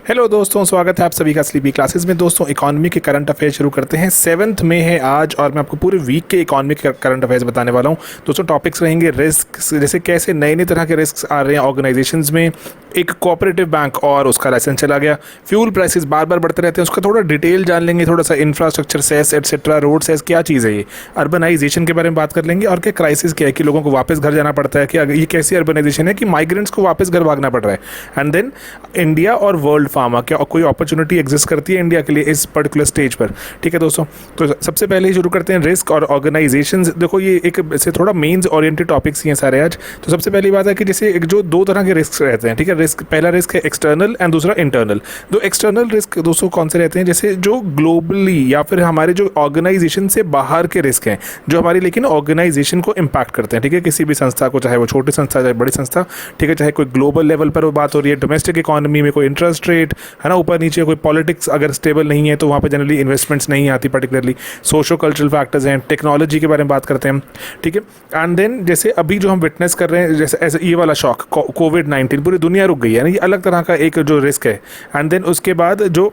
Hello दोस्तों, स्वागत है आप सभी का स्लीपी क्लासेस में। दोस्तों, इकोनॉमी के करंट अफेयर शुरू करते हैं। 7 मई है आज और मैं आपको पूरे वीक के इकोनॉमी के करंट अफेयर्स बताने वाला हूं। दोस्तों, टॉपिक्स रहेंगे रिस्क, जैसे कैसे नए नए तरह के रिस्क आ रहे हैं ऑर्गेनाइजेशंस में। एक कोऑपरेटिव बैंक और उसका लाइसेंस चला गया। फ्यूल प्राइसेस बार बार बढ़ते रहते हैं, उसका थोड़ा डिटेल जान लेंगे। थोड़ा सा infrastructure cess etcetera, road cess क्या चीज़ है ये। अर्बनाइजेशन के बारे में बात कर लेंगे और क्या क्राइसिस क्या है कि लोगों को वापस घर जाना पड़ता है, कि ये कैसी अर्बनाइजेशन है कि माइग्रेंट्स को वापस घर भागना पड़ रहा है। एंड देन इंडिया और वर्ल्ड फार्मा, क्या कोई अपॉर्चुनिटी एग्जिस्ट करती है इंडिया के लिए इस पर्टिकुलर स्टेज पर। ठीक है दोस्तों, तो सबसे पहले ही शुरू करते हैं रिस्क और ऑर्गेनाइजेशंस। देखो, ये एक से थोड़ा मेंस ओरिएंटेड टॉपिक्स ही हैं सारे आज। तो सबसे पहली बात है कि जैसे एक जो दो तरह के रिस्क रहते हैं, ठीक है। रिस्क, पहला रिस्क है एक्सटर्नल एंड दूसरा इंटरनल। दो एक्सटर्नल रिस्क दोस्तों कौन से रहते हैं, जैसे जो ग्लोबली या फिर हमारे जो ऑर्गेनाइजेशन से बाहर के रिस्क हैं, जो हमारी लेकिन ऑर्गेनाइजेशन को इम्पैक्ट करते हैं। ठीक है, किसी भी संस्था को, चाहे वो छोटी संस्था चाहे बड़ी संस्था, ठीक है, चाहे कोई ग्लोबल लेवल पर वो बात हो रही है, डोमेस्टिक इकोनॉमी में कोई इंटरेस्ट रेट है ना ऊपर नीचे, कोई पॉलिटिक्स अगर स्टेबल नहीं है तो वहाँ पे जनरली इन्वेस्टमेंट्स नहीं आती। पर्टिकुलरली सोशो कल्चरल फैक्टर्स हैं, टेक्नोलॉजी के बारे में बात करते हैं, ठीक है। एंड देन जैसे अभी जो हम विटनेस कर रहे हैं, जैसे ऐसे ये वाला शॉक कोविड-19, पूरी दुनिया रुक गई है ना, ये अलग तरह का एक जो रिस्क है। एंड देन उसके बाद जो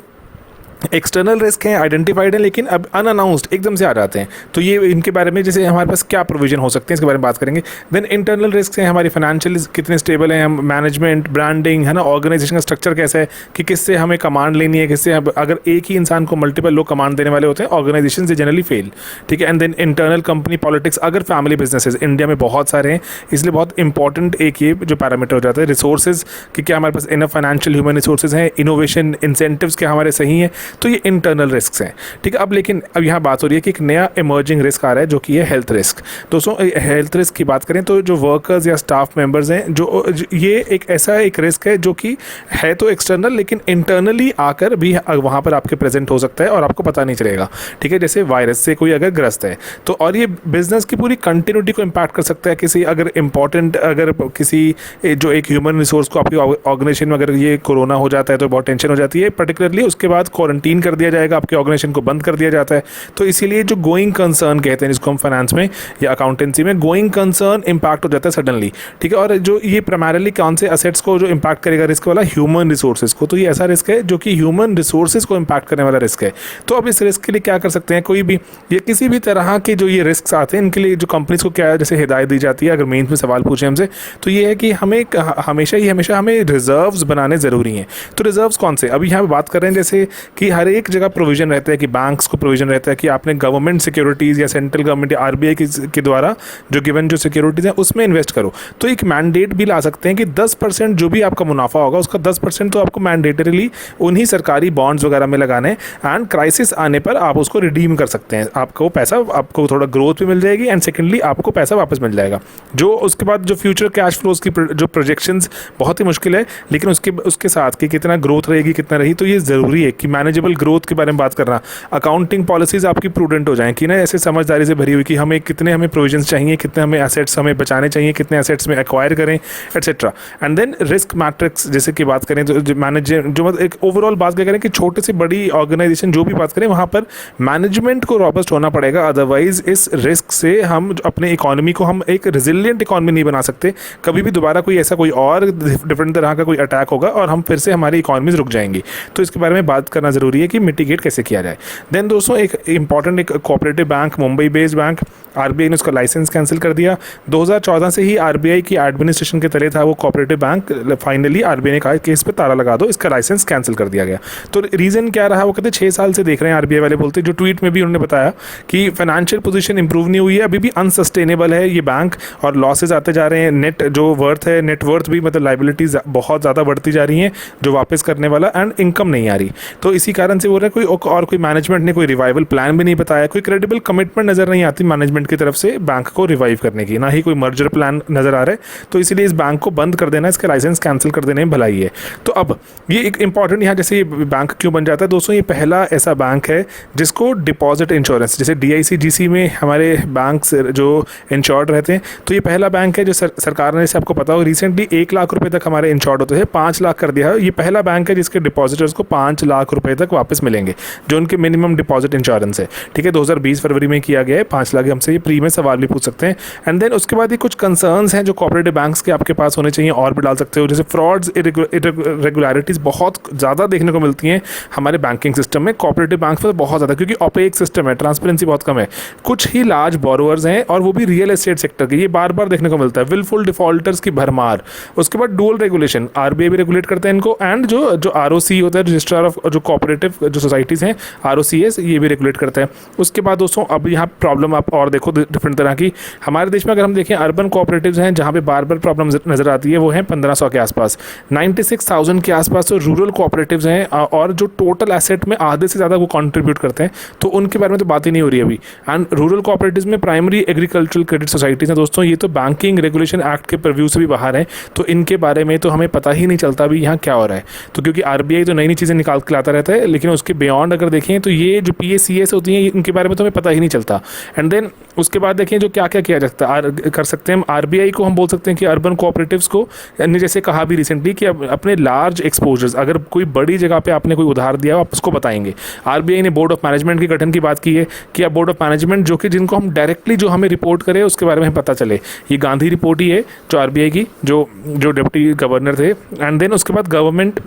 एक्सटर्नल रिस्क हैं आइडेंटिफाइड हैं लेकिन अब अनअनाउंस्ड एकदम से आ जाते हैं, तो ये इनके बारे में जैसे हमारे पास क्या प्रोविजन हो सकते हैं इसके बारे में बात करेंगे। देन इंटरनल रिस्क हैं हमारी फाइनेंशियल कितने स्टेबल हैं, हम मैनेजमेंट, ब्रांडिंग है ना, ऑर्गेनाइजेशन का स्ट्रक्चर कैसा है, कि किससे हमें कमांड लेनी है, किससे अगर एक ही इंसान को मल्टीपल लोग कमांड देने वाले होते हैं ऑर्गेनाइजेशन से जनरली फेल। ठीक है। And then internal company politics, अगर फैमिली बिजनेसेस इंडिया में बहुत सारे हैं, इसलिए बहुत इंपॉर्टेंट एक ये जो पैरामीटर हो जाता है। रिसोर्सेज कि क्या हमारे पास इनफ फाइनेंशियल ह्यूमन रिसोर्सेज हैं, इनोवेशन इंसेंटिव्स क्या हमारे सही हैं, तो ये इंटरनल रिस्क हैं। ठीक है। अब लेकिन अब यहाँ बात हो रही है कि एक नया इमर्जिंग रिस्क आ रहा है जो कि है हेल्थ रिस्क। दोस्तों, हेल्थ रिस्क की बात करें तो जो वर्कर्स या स्टाफ मेंबर्स हैं, जो ये एक ऐसा एक रिस्क है जो कि है तो एक्सटर्नल लेकिन इंटरनली आकर भी वहाँ पर आपके प्रेजेंट हो सकता है और आपको पता नहीं चलेगा। ठीक है। जैसे वायरस से कोई अगर ग्रस्त है तो, और ये बिजनेस की पूरी कंटिन्यूटी को इम्पैक्ट कर सकता है। किसी अगर इंपॉर्टेंट, अगर किसी जो एक ह्यूमन रिसोर्स को आपकी ऑर्गेनाइजेशन में अगर ये कोरोना हो जाता है तो बहुत टेंशन हो जाती है। पर्टिकुलरली उसके बाद क्वारंटीन कर दिया जाएगा, आपके ऑर्गेनाइजेशन को बंद कर दिया जाता है। तो इसीलिए जो गोइंग कंसर्न कहते हैं, जिसको हम फाइनेंस में या अकाउंटेंसी में गोइंग कंसर्न इंपैक्ट हो जाता है सडनली। ठीक है। और जो ये प्राइमरीली कौन से असेट्स को जो इंपैक्ट करेगा रिस्क वाला, ह्यूमन रिसोर्सेज को। तो ये ऐसा रिस्क है जो कि ह्यूमन रिसोर्सेज को इंपैक्ट करने वाला रिस्क है। तो अब इस रिस्क के लिए क्या कर सकते हैं, कोई भी ये किसी भी तरह के जो ये रिस्क आते हैं इनके लिए जो कंपनीज को क्या जैसे हिदायत दी जाती है, अगर मेंस में सवाल पूछे हमसे, तो ये है कि हमें हमेशा हमें रिजर्व्स बनाने ज़रूरी हैं। तो रिजर्व्स कौन से, अभी यहाँ पे बात कर रहे हैं जैसे कि हर एक जगह प्रोविजन रहता है कि बैंक्स को प्रोविजन रहता है कि आपने गवर्नमेंट सिक्योरिटीज़ या सेंट्रल गवर्नमेंट या आरबीआई के द्वारा जो गिवन जो सिक्योरिटीज़ हैं उसमें इन्वेस्ट करो। तो एक मैंडेट भी ला सकते हैं कि 10% जो भी आपका मुनाफा होगा उसका 10% तो आपको मैंडेटरीली उन्हीं सरकारी बॉन्ड्स वगैरह में लगाने, एंड क्राइसिस आने पर आप उसको रिडीम कर सकते हैं। आपको पैसा, आपको थोड़ा ग्रोथ भी मिल जाएगी एंड सेकेंडली आपको पैसा वापस मिल जाएगा। जो उसके बाद जो फ्यूचर कैश फ्लोज की जो प्रोजेक्शंस बहुत ही मुश्किल है, लेकिन उसके साथ कि कितना ग्रोथ रहेगी कितना रही, तो ये ज़रूरी है कि मैनेजेबल ग्रोथ के बारे में बात करना। अकाउंटिंग पॉलिसीज आपकी प्रूडेंट हो जाएं कि ना ऐसे समझदारी से भरी हुई कि हमें कितने हमें प्रोविजंस चाहिए, कितने हमें एसेट्स हमें बचाने चाहिए, कितने एसेट्स में एक्वायर करें etcetera. And then risk matrix जैसे कि बात करें तो मैनेजर जो मतलब एक ओवरऑल बात करें कि छोटे से बड़ी ऑर्गेनाइजेशन जो भी बात करें वहाँ पर मैनेजमेंट को रॉबस्ट होना पड़ेगा। अदरवाइज इस रिस्क से हम अपने इकोनॉमी को हम एक रिजिलियंट इकोनॉमी नहीं बना सकते। कभी भी दोबारा कोई ऐसा कोई और डिफरेंट तरह का कोई अटैक होगा और हम फिर से हमारी इकोनॉमीज रुक जाएंगी। तो इसके बारे में बात करना ज़रूरी है कि मिटिगेट कैसे किया जाए। देन दोस्तों, एक इंपॉर्टेंट एक cooperative bank, Mumbai based bank, RBI ने उसका लाइसेंस कैंसिल कर दिया। 2014 से ही आरबीआई की एडमिनिस्ट्रेशन के तले था वो कोऑपरेटिव बैंक। फाइनली आरबीआई ने कहा कि इस पर ताला लगा दो, इसका लाइसेंस कैंसिल कर दिया गया। तो रीज़न क्या रहा, वो कहते 6 साल से देख रहे हैं आरबीआई वाले, बोलते जो ट्वीट में भी उन्होंने बताया कि फाइनेंशियल पोजीशन इंप्रूव नहीं हुई है, अभी भी अनसस्टेनेबल है ये बैंक और लॉसेज आते जा रहे हैं। नेट जो वर्थ है, नेट वर्थ भी मतलब लाइबिलिटीज बहुत ज़्यादा बढ़ती जा रही हैं जो वापस करने वाला, एंड इनकम नहीं आ रही। तो इसी कारण से बोल रहे हैं कोई मैनेजमेंट ने कोई रिवाइवल प्लान भी नहीं बताया, कोई क्रेडिबल कमिटमेंट नज़र नहीं आती मैनेजमेंट की तरफ से बैंक को रिवाइव करने की, ना ही कोई मर्जर प्लान नज़र आ रहा है। तो इसीलिए इस बैंक को बंद कर देना, इसका लाइसेंस कैंसिल कर देने में भलाई है। तो अब ये एक इंपॉर्टेंट यहाँ जैसे ये बैंक क्यों बन जाता है दोस्तों, ये पहला ऐसा बैंक है जिसको डिपॉजिट इंश्योरेंस, जैसे DICGC में हमारे बैंक जो इंश्योर्ड रहते हैं, तो ये पहला बैंक है जो सरकार ने, जैसे आपको पता हो रिसेंटली 1 लाख रुपए तक हमारे इंश्योर्ड होते थे, 5 लाख कर दिया है। ये पहला बैंक है जिसके डिपॉजिटर्स को 5 लाख रुपए तक वापस मिलेंगे, जो उनके मिनिमम डिपॉजिट इंश्योरेंस है। ठीक है, 2020 फरवरी में किया गया है, 5 लाख। हमसे ये प्री में सवाल भी पूछ सकते हैं। एंड देन उसके बाद ये कुछ कंसर्न्स हैं जो कोऑपरेटिव बैंक्स के आपके पास होने चाहिए, और भी डाल सकते हो। जैसे फ्रॉड्स, इरेगुलरिटीज़ बहुत ज़्यादा देखने को मिलती हैं हमारे बैंकिंग सिस्टम में, कोऑपरेटिव बैंक पर बहुत ज़्यादा, क्योंकि ऑपेक सिस्टम है, ट्रांसपेरेंसी बहुत कम है। कुछ ही लार्ज बोरोवर्स हैं और वो भी रियल एस्टेट सेक्टर के, ये बार बार देखने को मिलता है। विलफुल डिफॉल्टर्स की भरमार। उसके बाद डुअल रेगुलेशन, आरबीआई भी रेगुलेट करते हैं इनको, एंड जो आरओसी होता है, रजिस्ट्रार ऑफ जो कोऑपरेटिव जो सोसाइटीज़ हैं, आरओसीएस, ये भी रेगुलेट करते हैं। उसके बाद दोस्तों अब यहाँ प्रॉब्लम आप और देखो डिफरेंट तरह की हमारे देश में। अगर हम देखें अर्बन कोऑपरेटिव्स हैं जहाँ पे बार बार प्रॉब्लम नजर आती है, वो है 1500 के आसपास, 96,000 के आसपास तो रूरल कोऑपरेटिव्स हैं, और जो टोटल एसेट में आधे से ज़्यादा वो कंट्रीब्यूट करते हैं, तो उनके बारे में तो बात ही नहीं हो रही अभी। एंड रूरल कोऑपरेटिव्स में प्राइमरी एग्रीकल्चरल क्रेडिट सोसाइटीज़ हैं दोस्तों, ये तो बैंकिंग रेगुलेशन एक्ट के परव्यू से भी बाहर है, तो इनके बारे में तो हमें पता ही नहीं चलता अभी यहाँ क्या हो रहा है। तो क्योंकि आरबीआई तो नई नई चीज़ें निकाल के लाता रहता है, लेकिन उसके बियॉन्ड अगर देखें तो ये जो पीएसीएस होती हैं इनके बारे में तो हमें पता ही नहीं चलता। एंड देन उसके बाद देखें जो क्या क्या किया जाता कर सकते हैं आरबीआई को, हम बोल सकते हैं कि अर्बन कोऑपरेटिव्स को, ने जैसे कहा भी रिसेंटली कि अपने लार्ज एक्सपोजर्स, अगर कोई बड़ी जगह पे आपने कोई उधार दिया हो आप उसको बताएंगे। आरबीआई ने बोर्ड ऑफ मैनेजमेंट के गठन की बात की है कि अब बोर्ड ऑफ मैनेजमेंट जो कि जिनको हम डायरेक्टली जो हमें रिपोर्ट करें उसके बारे में हमें पता चले। ये गांधी रिपोर्ट ही है जो आरबीआई की, जो डिप्टी गवर्नर थे। एंड देन उसके बाद गवर्नमेंट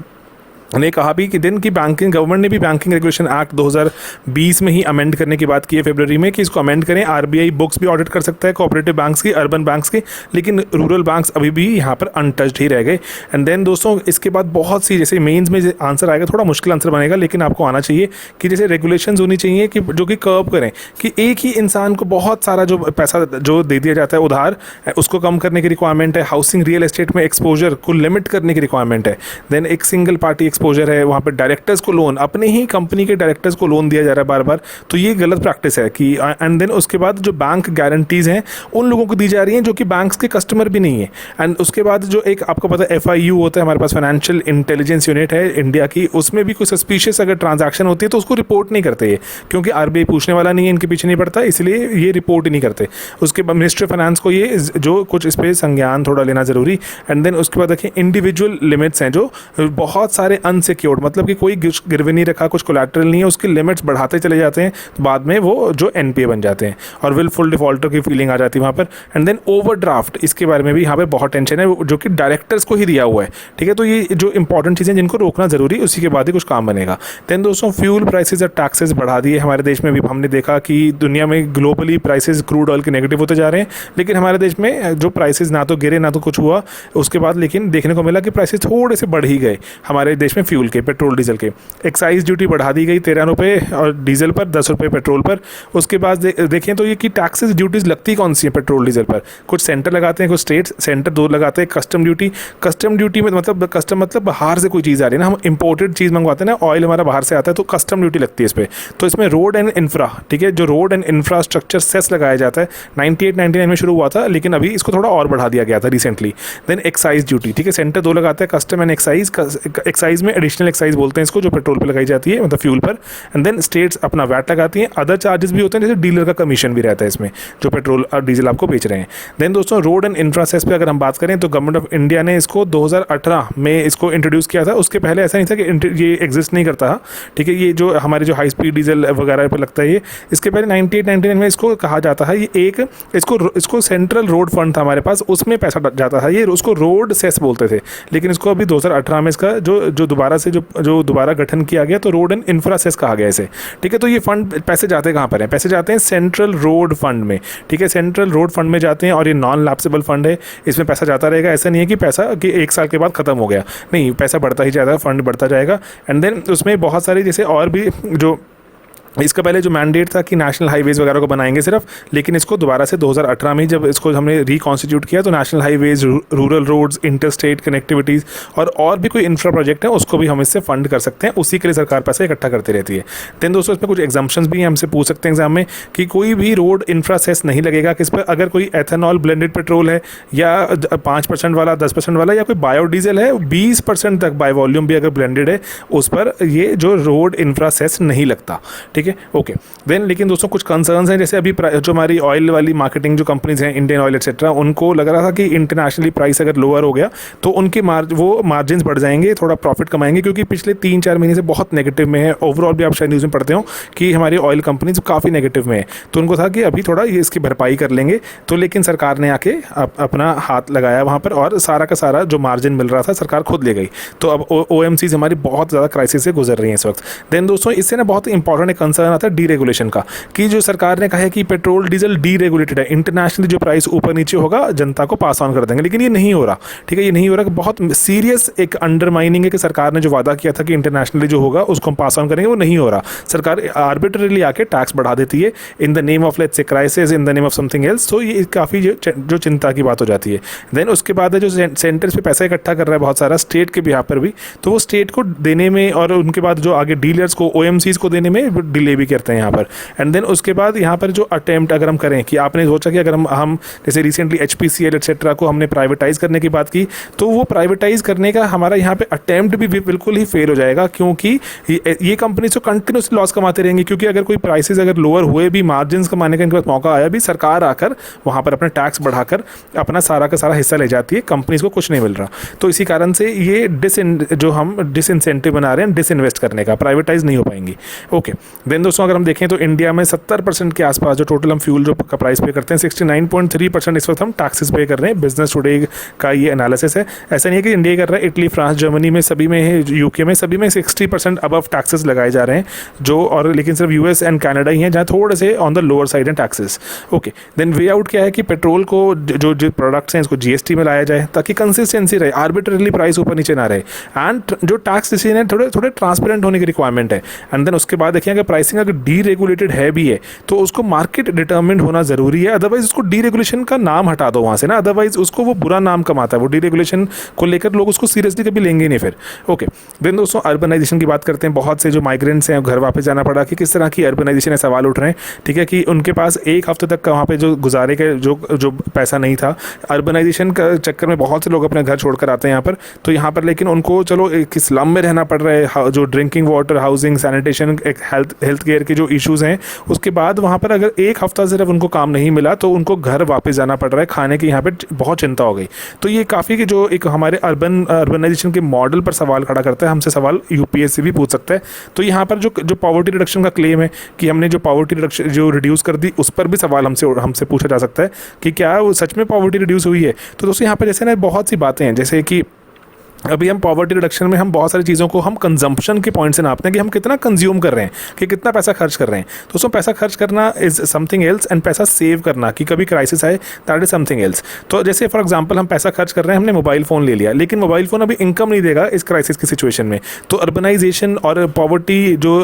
ने कहा भी कि दिन की बैंकिंग, गवर्नमेंट ने भी बैंकिंग रेगुलेशन एक्ट 2020 में ही अमेंड करने की बात की है फरवरी में, कि इसको अमेंड करें। आरबीआई बुक्स भी ऑडिट कर सकता है कोऑपरेटिव बैंक्स की, अर्बन बैंक्स की, लेकिन रूरल बैंक्स अभी भी यहाँ पर अनटच्ड ही रह गए। एंड देन दोस्तों इसके बाद बहुत सी, जैसे मेंस में आंसर आएगा, थोड़ा मुश्किल आंसर बनेगा, लेकिन आपको आना चाहिए कि जैसे रेगुलेशंस होनी चाहिए कि जो कि कर्व करें कि एक ही इंसान को बहुत सारा जो पैसा जो दे दिया जाता है उधार, उसको कम करने की रिक्वायरमेंट है। हाउसिंग रियल एस्टेट में एक्सपोजर को लिमिट करने की रिक्वायरमेंट है। देन एक सिंगल पार्टी एक्सपोजर है, वहाँ पे डायरेक्टर्स को लोन, अपने ही कंपनी के डायरेक्टर्स को लोन दिया जा रहा है बार बार, तो ये गलत प्रैक्टिस है कि। एंड देन उसके बाद जो बैंक गारंटीज हैं उन लोगों को दी जा रही हैं जो कि बैंक्स के कस्टमर भी नहीं है। एंड उसके बाद जो एक आपको पता है एफआईयू होता है हमारे पास, फाइनेंशियल इंटेलिजेंस यूनिट है इंडिया की, उसमें भी कोई सस्पिशियस अगर ट्रांजैक्शन होती है तो उसको रिपोर्ट नहीं करते ये, क्योंकि आरबीआई पूछने वाला नहीं है, इनके पीछे नहीं पड़ता, इसलिए ये रिपोर्ट ही नहीं करते। उसके बाद मिनिस्ट्री ऑफ फाइनेंस को ये जो कुछ इस पर संज्ञान थोड़ा लेना जरूरी। एंड देन उसके बाद देखिए इंडिविजुअल लिमिट्स हैं, जो बहुत सारे अनसिक्योर्ड, मतलब कि कोई गिरवी नहीं रखा, कुछ कोलैटरल नहीं है, उसकी लिमिट्स बढ़ाते चले जाते हैं, तो बाद में वो जो एनपीए बन जाते हैं और विलफुल डिफॉल्टर की फीलिंग आ जाती है वहाँ पर। एंड देन ओवरड्राफ्ट, इसके बारे में भी यहाँ पर बहुत टेंशन है, जो कि डायरेक्टर्स को ही दिया हुआ है। ठीक है, तो ये जो इंपॉर्टेंट चीज़ें जिनको रोकना जरूरी, उसी के बाद ही कुछ काम बनेगा। देन दोस्तों फ्यूल प्राइसेस और टैक्सेस बढ़ा दिए हमारे देश में भी। हमने देखा कि दुनिया में ग्लोबली प्राइसेस क्रूड ऑयल के नेगेटिव होते जा रहे हैं, लेकिन हमारे देश में जो प्राइसेस ना तो गिरे ना तो कुछ हुआ। उसके बाद लेकिन देखने को मिला कि प्राइसेस थोड़े से बढ़ ही गए हमारे देश में फ्यूल के, पेट्रोल डीजल के। एक्साइज ड्यूटी बढ़ा दी गई 13 रुपये और डीजल पर, 10 रुपये पेट्रोल पर। उसके बाद देखें तो ये कि टैक्सेस ड्यूटीज़ लगती कौन सी है पेट्रोल डीजल पर, कुछ सेंटर लगाते हैं, कुछ स्टेट सेंटर दो लगाते हैं। कस्टम ड्यूटी में मतलब कस्टम मतलब बाहर से कोई चीज़ आ रही है ना, हम इंपोर्टेड चीज़ मंगवाते हैं ना, ऑयल हमारा बाहर से आता है तो कस्टम ड्यूटी लगती है इस पर। तो इसमें रोड एंड इंफ्रा, ठीक है, जो रोड एंड इंफ्रास्ट्रक्चर सेस लगाया जाता है, 98-99 में शुरू हुआ था, लेकिन अभी इसको थोड़ा और बढ़ा दिया गया था रिसेंटली। देन एक्साइज ड्यूटी, ठीक है, सेंटर दो लगाते हैं, कस्टम एंड एक्साइज। एक्साइज में एडिशनल एक्साइज बोलते हैं इसको, जो पेट्रोल पर लगाई जाती है, मतलब फ्यूल पर। एंड देन स्टेट्स अपना वैट लगाती हैं। अदर चार्जेस भी होते हैं, जैसे डीलर का कमीशन भी रहता है इसमें, जो पेट्रोल और डीजल आपको बेच रहे हैं। देन दोस्तों रोड एंड इंफ्रा सेस पे अगर हम बात करें तो गवर्नमेंट ऑफ इंडिया ने इसको 2018 में इसको इंट्रोड्यूस किया था। उसके पहले ऐसा नहीं था कि ये एग्जिस्ट नहीं करता था, ठीक है। ये जो हमारे जो हाई स्पीड डीजल वगैरह पर लगता है, ये इसके पहले 98-99 में इसको कहा जाता है, ये एक इसको सेंट्रल रोड फंड था हमारे पास, उसमें पैसा जाता था, ये उसको रोड सेस बोलते थे। लेकिन इसको अभी 2018 में इसका जो दोबारा से जो दोबारा गठन किया गया, तो रोड एंड इंफ्रा सेस कहा गया इसे, ठीक है। तो ये फंड पैसे जाते कहाँ पर हैं? पैसे जाते हैं सेंट्रल रोड फंड में, ठीक है, सेंट्रल रोड फंड में जाते हैं, और ये नॉन लैप्सेबल फंड है, इसमें पैसा जाता रहेगा। ऐसा नहीं है कि पैसा कि 1 साल के बाद खत्म हो गया, नहीं, पैसा बढ़ता ही जाता है, फंड बढ़ता जाएगा। एंड देन उसमें बहुत सारी जैसे और भी जो इसका पहले जो मैंडेट था कि नेशनल हाईवेज वगैरह को बनाएंगे सिर्फ, लेकिन इसको दोबारा से 2018 में जब इसको हमने रिकॉन्स्टिट्यूट किया, तो national highways, rural roads, inter state connectivities और भी कोई इंफ्रा प्रोजेक्ट है उसको भी हम इससे फंड कर सकते हैं। उसी के लिए सरकार पैसा इकट्ठा करती रहती है। देन दोस्तों इसमें कुछ एग्जाम्पशंस भी हैं, हमसे पूछ सकते हैं एग्जाम में कि कोई भी रोड इंफ्रा सेस नहीं लगेगा किस पर, अगर कोई एथेनॉल ब्लेंडेड पेट्रोल है या 5% वाला, 10% वाला, या कोई बायोडीजल है 20% तक बाय वॉल्यूम भी अगर ब्लेंडेड है, उस पर ये जो रोड इंफ्रा सेस नहीं लगता, ठीक ठीक है, ओके। देन लेकिन दोस्तों कुछ कंसर्न्स हैं, जैसे अभी जो हमारी ऑयल वाली मार्केटिंग जो कंपनीज हैं, इंडियन ऑयल एक्सेट्रा, उनको लग रहा था कि इंटरनेशनली प्राइस अगर लोअर हो गया तो उनके वो मार्जिन बढ़ जाएंगे, थोड़ा प्रॉफिट कमाएंगे, क्योंकि पिछले 3-4 महीने से बहुत नेगेटिव में है। ओवरऑल भी आप शायद न्यूज़ में पढ़ते हो कि हमारी ऑयल कंपनीज काफ़ी नेगेटिव में है, तो उनको था कि अभी थोड़ा ये इसकी भरपाई कर लेंगे। तो लेकिन सरकार ने आके अपना हाथ लगाया वहाँ पर और सारा का सारा जो मार्जिन मिल रहा था सरकार खुद ले गई। तो अब OMCs हमारी बहुत ज़्यादा क्राइसिस से गुजर रही हैं इस वक्त। देन दोस्तों इससे ना बहुत इंपॉर्टेंट एक कंसर्न आता है डीरेगुलेशन का, कि जो सरकार ने कहा है कि पेट्रोल डीजल डीरेगुलेटेड है, इंटरनेशनली जो प्राइस ऊपर नीचे होगा जनता को पास ऑन कर देंगे, लेकिन ये नहीं हो रहा। ठीक है, ये नहीं हो रहा। बहुत सीरियस एक अंडरमाइनिंग है कि सरकार ने जो वादा किया था कि इंटरनेशनली जो होगा उसको हम पास ऑन करेंगे, वो नहीं हो रहा। सरकार आर्बिट्ररीली आके टैक्स बढ़ा देती है in the name of let's say crisis, in the name of something else. तो ये काफ़ी जो चिंता की बात हो जाती है। देन उसके बाद है जो सेंटर्स पे पैसा इकट्ठा कर रहा है बहुत सारा स्टेट के बिहाफ पर भी, तो वो स्टेट को देने में और उनके बाद जो आगे डीलर्स को OMCs को देने में डिले भी करते हैं यहाँ पर। एंड देन उसके बाद यहाँ पर जो अटेम्प्ट अगर हम करें कि आपने सोचा कि अगर हम जैसे रिसेंटली HPCL एक्सेट्रा को हमने प्राइवेटाइज करने की बात की, तो वो प्राइवेटाइज करने का हमारा यहाँ पे अटेम्प्ट भी बिल्कुल ही फेल हो जाएगा, क्योंकि ये कंपनी तो कंटिन्यूसली लॉस कमाते रहेंगे, क्योंकि अगर कोई प्राइसेस अगर लोअर हुए भी, मार्जिन कमाने का इनके पास मौका आया भी, सरकार आकर वहाँ पर अपना टैक्स बढ़ाकर अपना सारा का सारा हिस्सा ले जाती है, कंपनीज को कुछ नहीं मिल रहा। तो इसी कारण से ये जो हम डिसइंसेंटिव बना रहे हैं डिसइन्वेस्ट करने का, प्राइवेटाइज नहीं हो पाएंगी। ओके, देन दोस्तों अगर हम देखें तो इंडिया में 70% के आसपास जो टोटल हम फ्यूल जो का प्राइस पे करते हैं, 69.3% इस वक्त हम टैक्सेस पे कर रहे हैं। बिजनेस टुडे का ये एनालिसिस है। ऐसा नहीं है कि इंडिया कर रहा है, इटली, फ्रांस, जर्मनी में सभी में है, UK में सभी में 60% अबव टैक्सेस लगाए जा रहे हैं जो, और लेकिन सिर्फ US एंड कनाडा ही हैं जहाँ थोड़े से ऑन द लोअर साइड हैं taxes. Okay, then way out क्या है कि पेट्रोल को जो प्रोडक्ट्स हैं इसको GST में लाया जाए ताकि कंसिस्टेंसी रहे, आर्बिट्ररीली प्राइस ऊपर नीचे ना रहे। एंड जो टैक्स डिसीजन है थोड़े ट्रांसपेरेंट होने की रिक्वायरमेंट है। एंड देन उसके बाद देखिए अगर प्राइसिंग अगर डीरेगुलेटेड है भी है तो उसको मार्केट डिटर्मिन्ड होना जरूरी है, अदरवाइज उसको डीरेगुलेशन का नाम हटा दो वहाँ से ना, अदरवाइज उसको वो बुरा नाम कमाता है। वो डीरेगुलेशन को लेकर लोग उसको सीरियसली कभी लेंगे नहीं फिर। ओके, देन दोस्तों अर्बनाइजेशन की बात करते हैं। बहुत से जो माइग्रेंट्स हैं घर वापस जाना पड़ा कि किस तरह की अर्बनाइजेशन है, सवाल उठ रहे हैं। ठीक है, कि उनके पास एक हफ्ते तक का वहाँ पे जो गुजारे के जो पैसा नहीं था, अर्बनाइजेशन का चक्कर में बहुत से लोग अपने घर छोड़कर आते हैं यहाँ पर। तो यहाँ पर लेकिन उनको चलो एक स्लम में रहना पड़ रहा है, जो ड्रिंकिंग वाटर, हाउसिंग, सैनिटेशन, एक हेल्थ केयर के जो इश्यूज़ हैं, उसके बाद वहाँ पर अगर एक हफ्ता सिर्फ उनको काम नहीं मिला तो उनको घर वापस जाना पड़ रहा है, खाने की यहाँ पे बहुत चिंता हो गई। तो ये काफ़ी कि जो एक हमारे अर्बनाइजेशन के मॉडल पर सवाल खड़ा करता है, हमसे सवाल UPSC भी पूछ सकता है। तो यहाँ पर जो पॉवर्टी रिडक्शन का क्लेम है कि हमने जो पॉवर्टी रिडक्शन जो रिड्यूस कर दी, उस पर भी सवाल हमसे पूछा जा सकता है कि क्या वो सच में पॉवर्टी रिड्यूस हुई है। तो दोस्तों यहाँ पर जैसे ना बहुत सी बातें हैं, जैसे कि अभी हम पॉवर्टी रिडक्शन में हम बहुत सारी चीज़ों को हम कंजम्पशन के पॉइंट से नापते हैं कि हम कितना कंज्यूम कर रहे हैं, कि कितना पैसा खर्च कर रहे हैं। तो उसमें पैसा खर्च करना इज़ समथिंग एल्स एंड पैसा सेव करना कि कभी क्राइसिस आए, दैट इज़ समथिंग एल्स। तो जैसे फॉर एग्जांपल हम पैसा खर्च कर रहे हैं, हमने मोबाइल फ़ोन ले लिया, लेकिन मोबाइल फ़ोन अभी इनकम नहीं देगा इस क्राइसिस की सिचुएशन में। तो अर्बनाइजेशन और पॉवर्टी जो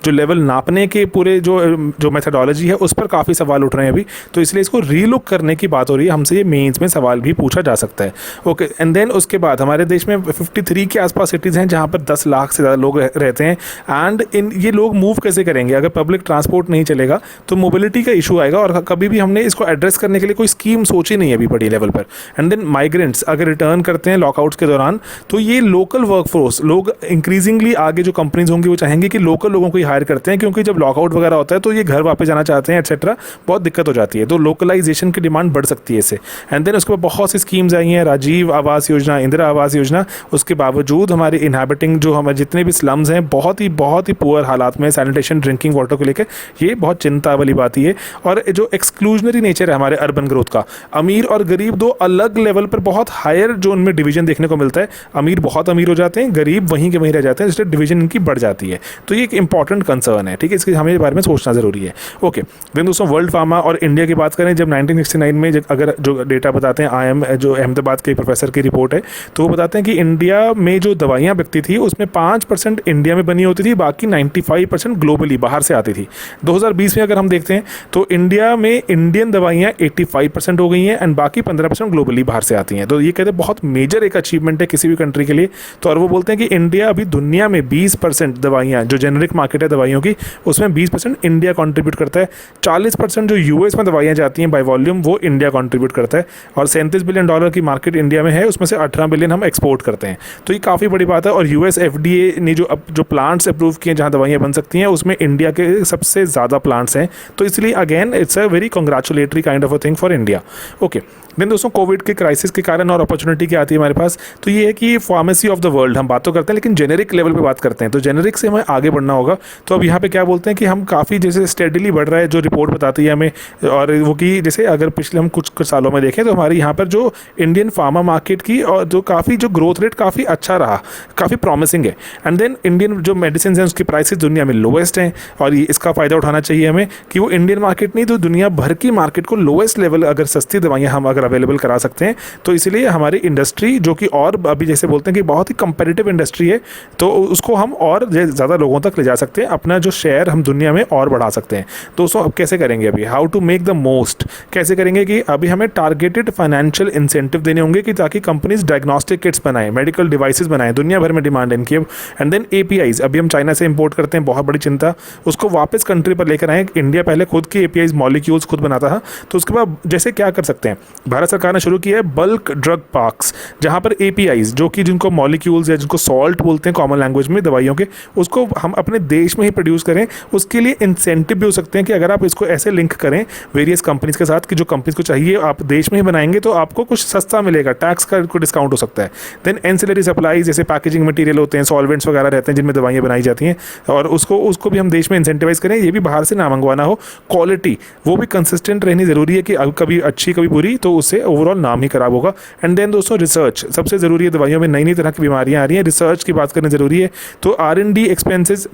लेवल नापने के पूरे जो मेथडोलॉजी है उस पर काफ़ी सवाल उठ रहे हैं अभी। तो इसलिए इसको रीलुक करने की बात हो रही है, हमसे ये मेंस में सवाल भी पूछा जा सकता है। ओके, एंड देन उसके बाद हमारे देश में 53 के आसपास सिटीज़ हैं जहाँ पर 10 लाख से ज़्यादा लोग रहते हैं। एंड ये लोग मूव कैसे करेंगे? अगर पब्लिक ट्रांसपोर्ट नहीं चलेगा तो मोबिलिटी का इशू आएगा, और कभी भी हमने इसको एड्रेस करने के लिए कोई स्कीम सोची नहीं है अभी बड़ी लेवल पर। एंड देन माइग्रेंट्स अगर रिटर्न करते हैं लॉकआउट्स के दौरान, तो ये लोकल वर्कफोर्स लोग इंक्रीजिंगली आगे जो कंपनीज होंगी वो चाहेंगे कि लोकल लोगों को ही हायर करते हैं, क्योंकि जब लॉकआउट वगैरह होता है तो ये घर वापस जाना चाहते हैं एक्सेट्रा, बहुत दिक्कत हो जाती है। तो लोकलाइजेशन की डिमांड बढ़ सकती है इससे। एंड देन उसके बाद बहुत सी स्कीम्स आई हैं, राजीव आवास योजना, इंदिरा आवास योजना। उसके बावजूद हमारे इनहैबिटिंग जो हमारे जितने भी स्लम्स हैं बहुत ही पुअर हालात में, सैनिटेशन, ड्रिंकिंग वाटर को लेकर ये बहुत चिंता वाली बात ही है। और जो एक्सक्लूजनरी नेचर है हमारे अर्बन ग्रोथ का, अमीर और गरीब दो अलग लेवल पर बहुत हायर जो उनमें डिवीजन देखने को मिलता है। अमीर बहुत अमीर हो जाते हैं, गरीब वहीं के वहीं रह जाते हैं, इसलिए डिवीजन इनकी बढ़ जाती है। तो ये एक इंपॉर्टेंट कंसर्न है, ठीक है, इसके हमें इस बारे में सोचना ज़रूरी है। ओके, देन दोस्तों वर्ल्ड फार्मा और इंडिया की बात करें, जब 1969 में अगर जो डेटा बताते हैं IIM जो अहमदाबाद के प्रोफेसर की रिपोर्ट है, तो वो बताते हैं कि इंडिया में जो दवाइयाँ बिकती थी उसमें 5% इंडिया में बनी होती थी, बाकी 95% ग्लोबली बाहर से आती थी। 2020 में अगर हम देखते हैं तो इंडिया में इंडियन दवाइयाँ 85% हो गई हैं एंड बाकी 15% ग्लोबली बाहर से आती हैं। तो ये कहते हैं बहुत मेजर एक अचीवमेंट है किसी भी कंट्री के लिए। तो और वो बोलते हैं कि इंडिया अभी दुनिया में 20% दवाइयाँ, जो जेनरिक मार्केट है दवाइयों की, उसमें 20% इंडिया कंट्रीब्यूट करता है। 40% जो US में दवाइयाँ जाती हैं बाय वॉल्यूम, वो इंडिया कंट्रीब्यूट करता है। और $37 बिलियन की मार्केट इंडिया में है, उसमें से 18 बिलियन हम एक्सपोर्ट इम्पोर्ट करते हैं। तो ये काफ़ी बड़ी बात है। और यूएस एफडीए ने जो प्लांट्स अप्रूव किए जहाँ दवाइयाँ बन सकती हैं उसमें इंडिया के सबसे ज़्यादा प्लांट्स हैं। तो इसलिए again it's a very congratulatory kind of a thing for India. Okay, then दोस्तों कोविड के क्राइसिस के कारण और अपॉर्चुनिटी क्या आती है हमारे पास, तो ये है कि फार्मेसी ऑफ द वर्ल्ड हम बात तो करते हैं लेकिन जेनेरिक लेवल पे बात करते हैं। तो जेनेरिक से हमें आगे बढ़ना होगा। तो अब यहाँ पे क्या बोलते हैं कि हम काफ़ी जैसे स्टेडीली बढ़ रहा है, जो रिपोर्ट बताती है हमें। और वो कि जैसे अगर पिछले हम कुछ सालों में देखें तो हमारे यहाँ पर जो इंडियन फार्मा मार्केट की और जो ग्रोथ रेट काफ़ी अच्छा रहा, काफ़ी प्रॉमिसिंग है। एंड देन इंडियन जो मेडिसिन हैं उसकी प्राइसेस दुनिया में लोएस्ट हैं और इसका फ़ायदा उठाना चाहिए हमें कि वो इंडियन मार्केट नहीं तो दुनिया भर की मार्केट को लोएस्ट लेवल अगर सस्ती दवाइयाँ हम अगर अवेलेबल करा सकते हैं तो इसलिए हमारी इंडस्ट्री जो कि और अभी जैसे बोलते हैं कि बहुत ही कंपेटिटिव इंडस्ट्री है तो उसको हम और ज़्यादा लोगों तक ले जा सकते हैं, अपना जो शेयर हम दुनिया में और बढ़ा सकते हैं। दोस्तों अब कैसे करेंगे, अभी how to make the most कैसे करेंगे कि अभी हमें टारगेटेड फाइनेंशियल इंसेंटिव देने होंगे कि ताकि कंपनीज डायग्नोस्टिक किट्स बनाएं, मेडिकल डिवाइसेस बनाएं, दुनिया भर में डिमांड है इनकी अब। एंड देन एपीआईज अभी हम चाइना से इंपोर्ट करते हैं, बहुत बड़ी चिंता, उसको वापस कंट्री पर लेकर आए। इंडिया पहले खुद की एपीआईज मॉलिक्यूल्स खुद बनाता था, तो उसके बाद जैसे क्या कर सकते हैं, भारत सरकार ने शुरू किया है बल्क ड्रग पार्क्स, जहां पर एपीआईज जो कि जिनको मॉलिक्यूल्स या जिनको सॉल्ट बोलते हैं कॉमन लैंग्वेज में दवाइयों के, उसको हम अपने देश में ही प्रोड्यूस करें। उसके लिए इंसेंटिव भी हो सकते हैं कि अगर आप इसको ऐसे लिंक करें वेरियस कंपनीज के साथ कि जो कंपनीज को चाहिए आप देश में ही बनाएंगे तो आपको कुछ सस्ता मिलेगा, टैक्स का कोई डिस्काउंट हो सकता है। देन एंसिलरी सप्लाईज जैसे पैकेजिंग मटेरियल होते हैं, सॉल्वेंट्स वगैरह रहते हैं जिनमें दवाइयाँ बनाई जाती हैं और उसको भी हम देश में इंसेंटिवाइज करें। ये भी बाहर से ना मंगवाना हो, क्वालिटी वो भी कंसिस्टेंट रहनी ज़रूरी है कि कभी अच्छी कभी बुरी, तो उससे ओवरऑल नाम ही खराब होगा। एंड देन दोस्तों रिसर्च सबसे ज़रूरी है, दवाइयों में नई नई तरह की बीमारियां आ रही हैं, रिसर्च की बात करना ज़रूरी है। तो R&D एक्सपेंसेस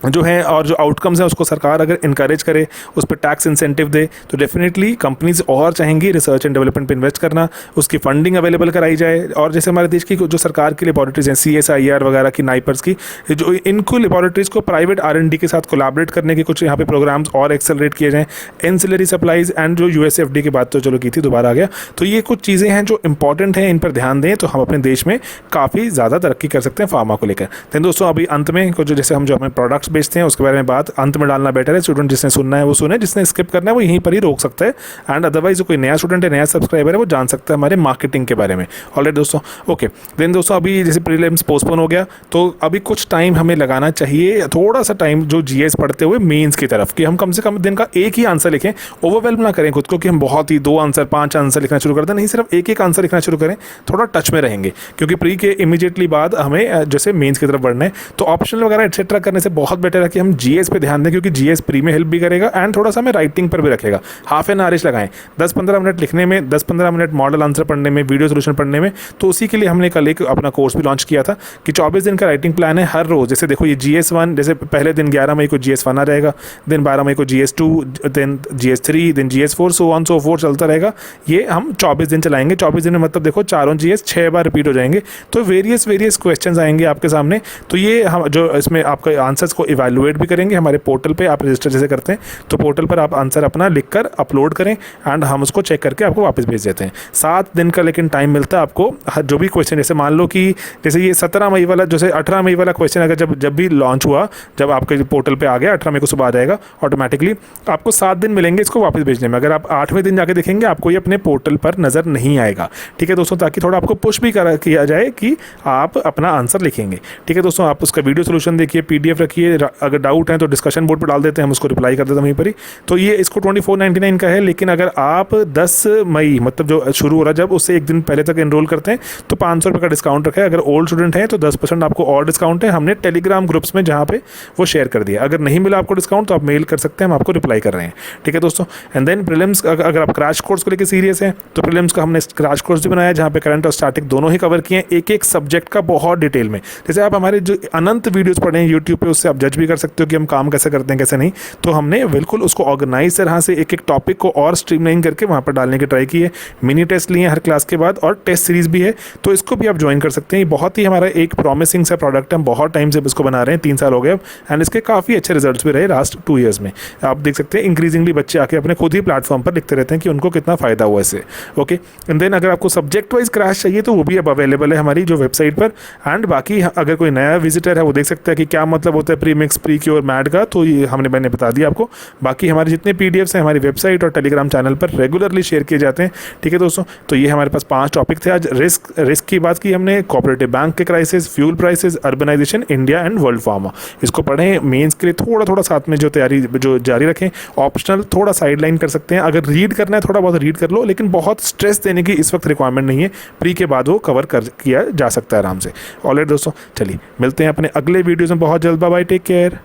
जो है और जो आउटकम्स हैं उसको सरकार अगर इनकरेज करे, उस पर टैक्स इंसेंटिव दे तो डेफिनेटली कंपनीज और चाहेंगी रिसर्च एंड डेवलपमेंट पे इन्वेस्ट करना, उसकी फंडिंग अवेलेबल कराई जाए। और जैसे हमारे देश की जो सरकार की लेबॉरेटरीज हैं CSIR वगैरह की, नाइपर्स की, जो इनको लेबॉरेटरीज को प्राइवेट R&D के साथ कोलैबोरेट करने के कुछ यहाँ पे प्रोग्राम्स और एक्सेलरेट किए जाएँ। एंसिलरी सप्लाईज एंड जो USFD की बात तो चलो की थी, दोबारा आ गया। तो ये कुछ चीज़ें हैं जो इंपॉर्टेंट हैं, इन पर ध्यान दें तो हम अपने देश में काफ़ी ज़्यादा तरक्की कर सकते हैं फार्मा को लेकर। तो दोस्तों अभी अंत में कुछ जैसे हम जो हमें प्रोडक्ट्स बेचते हैं उसके बारे में बात अंत में डालना बेटर है। स्टूडेंट जिसने सुनना है वो सुने, जिसने स्किप करना है वो यहीं पर ही रोक सकता है। एंड अदरवाइज जो कोई नया स्टूडेंट है, नया सब्सक्राइबर है, वो जान सकता है हमारे मार्केटिंग के बारे में। ऑलराइट दोस्तों, ओके देन दोस्तों अभी जैसे प्रीलिम्स पोस्टपोन हो गया तो अभी कुछ टाइम हमें लगाना चाहिए, थोड़ा सा टाइम जो GS पढ़ते हुए मेंस की तरफ, कि हम कम से कम दिन का एक ही आंसर लिखें। ओवरवेल्म ना करें खुद को कि हम बहुत ही 2 आंसर 5 आंसर लिखना शुरू कर दें, नहीं सिर्फ एक आंसर लिखना शुरू करें, थोड़ा टच में रहेंगे क्योंकि प्री के इमीडिएटली बाद हमें जैसे मेंस की तरफ बढ़ना है। तो ऑप्शनल वगैरह एक्सेट्रा करने से बहुत बेटर है कि हम GS पे ध्यान दें क्योंकि GS प्री में हेल्प भी करेगा एंड थोड़ा सा हमें राइटिंग पर भी रखेगा। हाफ एन आवर लगाएं, 10-15 मिनट लिखने में, 10-15 मिनट मॉडल आंसर पढ़ने में, वीडियो सोल्यूशन पढ़ने में। तो उसी के लिए हमने कल एक अपना कोर्स भी लॉन्च किया था कि 24 दिन का राइटिंग प्लान है हर रोज़। जैसे देखो ये GS1, जैसे पहले दिन 11 मई को GS1 आ जाएगा, दिन 12 मई को GS2, दिन GS3, दिन GS4, so on so fourth चलता रहेगा। ये हम 24 दिन चलाएंगे। 24 दिन में मतलब देखो चारों GS 6 बार रिपीट हो जाएंगे, तो वेरियस क्वेश्चन आएंगे आपके सामने। तो ये हम जो इसमें आपके आंसर्स को इवैल्यूएट भी करेंगे हमारे पोर्टल पे। आप रजिस्टर जैसे करते हैं तो पोर्टल पर आप आंसर अपना लिखकर अपलोड करें एंड हम उसको चेक करके आपको वापस भेज देते हैं। 7 दिन का लेकिन टाइम मिलता है आपको। जो भी क्वेश्चन, जैसे मान लो कि जैसे ये 17 मई वाला, जैसे 18 मई वाला क्वेश्चन अगर जब भी लॉन्च हुआ, जब आपके पोर्टल पे आ गया 18 मई को सुबह आ जाएगा ऑटोमेटिकली, आपको 7 दिन मिलेंगे इसको वापस भेजने में। अगर आप 8वें दिन जाके देखेंगे आपको ये अपने पोर्टल पर नज़र नहीं आएगा। ठीक है दोस्तों, ताकि थोड़ा आपको पुश भी किया जाए कि आप अपना आंसर लिखेंगे। ठीक है दोस्तों, आप उसका वीडियो सोल्यूशन देखिए, PDF रखिए, अगर डाउट है तो डिस्कशन बोर्ड पर डाल देते हैं, हम उसको रिप्लाई कर देते हैं वहीं पर ही। तो ये इसको 2499 का है, लेकिन अगर आप 10 मई मतलब जो शुरू हो रहा है जब, उससे एक दिन पहले तक एनरोल करते हैं तो 500 रुपये का डिस्काउंट रखा है। अगर ओल्ड स्टूडेंट हैं तो 10% आपको और डिस्काउंट है, हमने टेलीग्राम ग्रुप्स में जहाँ पे वो शेयर कर दिया। अगर नहीं मिला आपको डिस्काउंट तो आप मेल कर सकते हैं, हम आपको रिप्लाई कर रहे हैं। ठीक है दोस्तों, एंड देन प्रीलिम्स, अगर आप क्रैश कोर्स को लेकर सीरियस हैं तो प्रीलिम्स का हमने क्रैश कोर्स भी बनाया जहाँ पे करंट और स्टैटिक दोनों ही कवर किए हैं, एक सब्जेक्ट का बहुत डिटेल में। जैसे आप हमारे जो अनंत वीडियोज़ पढ़े हैं यूट्यूब पर, उससे आप जज भी कर सकते हो कि हम काम कैसे करते हैं कैसे नहीं। तो हमने बिल्कुल उसको ऑर्गेनाइज तरह से एक टॉपिक को और स्ट्रीमलाइन करके वहाँ पर डालने की ट्राई की है। मिनी टेस्ट लिए हर क्लास के बाद और टेस्ट सीरीज भी है, तो इसको भी आप ज्वाइन कर सकते हैं। ये बहुत ही हमारा एक प्रॉमिसिंग सा प्रोडक्ट है, हम बहुत टाइम से इसको बना रहे हैं, 3 साल हो गए अब, एंड इसके काफ़ी अच्छे रिजल्ट्स भी रहे लास्ट 2 ईयर्स में। आप देख सकते हैं इंक्रीजिंगली बच्चे आके अपने खुद ही प्लेटफॉर्म पर लिखते रहते हैं कि उनको कितना फ़ायदा हुआ इससे। ओके, एंड देन अगर आपको सब्जेक्ट वाइज क्रैश चाहिए तो वो भी अब अवेलेबल है हमारी जो वेबसाइट पर। एंड बाकी अगर कोई नया विजिटर है वो देख सकता है कि क्या मतलब होता है pre mix, pre cure, mad का, तो ये मैंने बता दिया आपको। बाकी हमारे जितने पीडीएफ्स हैं हमारी वेबसाइट और टेलीग्राम चैनल पर रेगुलरली शेयर किए जाते हैं। ठीक है दोस्तों, तो ये हमारे पास 5 टॉपिक थे आज। रिस्क की बात की हमने, कोऑपरेटिव बैंक के crisis, fuel prices, urbanisation, India and world pharma. इसको पढ़ें, मेंस के लिए थोड़ा थोड़ा साथ में जो तैयारी जो जारी रखें। ऑप्शनल थोड़ा साइडलाइन कर सकते हैं, अगर रीड करना है थोड़ा बहुत रीड कर लो, लेकिन बहुत स्ट्रेस देने की इस वक्त रिक्वायरमेंट नहीं है। प्री के बाद वो कवर किया जा सकता है आराम से। ऑलराइट दोस्तों, चलिए मिलते हैं अपने अगले वीडियोज़ में बहुत जल्द। Bye bye, take care.